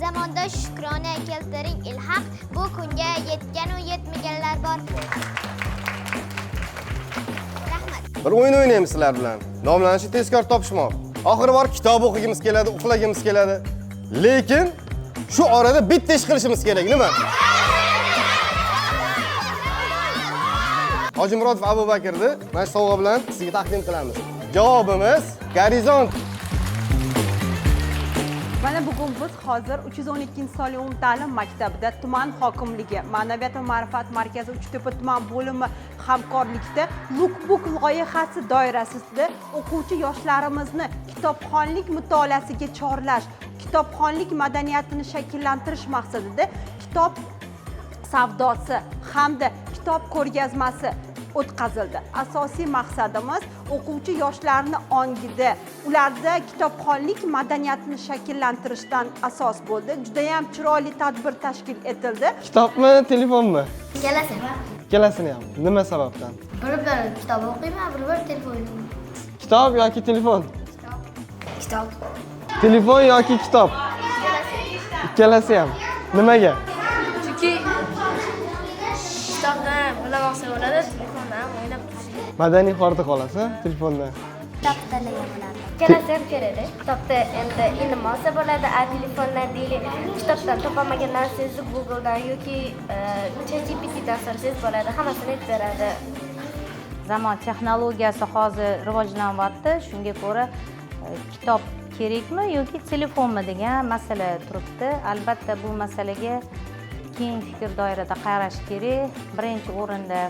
zamonda shukrona keltiring ilhaq, bu kunga yetgan u yetmaganlar bor. Rahmat. Bir o'yin o'ynaymiz sizlar bilan. Nomlanishi tezkor topishmoq. Oxiri bor kitob o'qigimiz keladi, uxlagimiz keladi. Lekin shu orada bitta ish qilishimiz kerak, nima? Hojimurodov Abubakrni mana shu sovg'a bilan sizga taqdim qilamiz. Javobimiz gorizont. Mana bugun biz hozir 312-sonli umumta'lim maktabida tuman hokimligi, Ma'naviyat va ma'rifat markazi Uchtepa tuman bo'limi hamkorlikda Lookbook loyihasi doirasida o'quvchi yoshlarimizni kitobxonlik mutolaasiga chorlash, kitobxonlik madaniyatini shakllantirish maqsadida kitob savdosi hamda kitob ko'rgazmasi o'tkazildi. Asosiy maqsadimiz o'quvchi yoshlarni ongida, ularda kitobxonlik madaniyatini shakllantirishdan asos bo'ldi. Juda ham chiroyli tadbir tashkil etildi. Kitobmi, telefonmi? Ikkalasi. Ikkalasini ham. Nima sababdan? Bir kitob o'qiyman, bir telefon o'ynayman. Kitob yoki telefon? Kitob. Telefon yoki kitob? Ikkalasi ham. Nimaga? Chunki kitobdan bilamoqsa bo'ladi, telefondan ham o'ynab turishga. Madaniy hordiq qolasiz, telefondan. Kitob tanlagan bo'lardim. Ikkalasi ham kerakda. Kitobda endi inimosa bo'ladi, telefondan deylik, kitobdan topolmagan narsangizni Googledan yoki ChatGPTdan so'rasangiz bo'ladi, hammasini aytib beradi. Zamon texnologiyasi hozir rivojlanyapti. Shunga ko'ra kitob kerakmi yoki telefonmi degan masala turibdi. Albatta bu masalaga keng fikr doirada qarash kerak. Birinchi o'rinda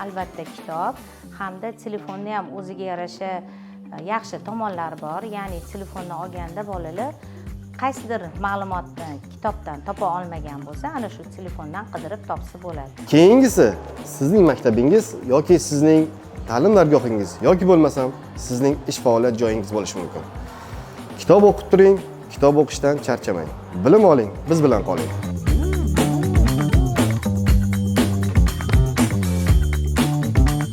albatta kitob hamda telefonni ham o'ziga yarasha yaxshi tomonlari bor. Ya'ni telefondan olganda bolalar qaysidir ma'lumotni kitobdan topa olmagan bo'lsa, ana shu telefondan qidirib topsa bo'ladi. Keyingisi sizning maktabingiz yoki sizning ta'lim dargohingiz yoki bo'lmasam sizning ish faoliyat joyingiz bo'lishi mumkin. Kitob o'qib turing, kitob o'qishdan charchamang. Bilim oling, biz bilan qoling.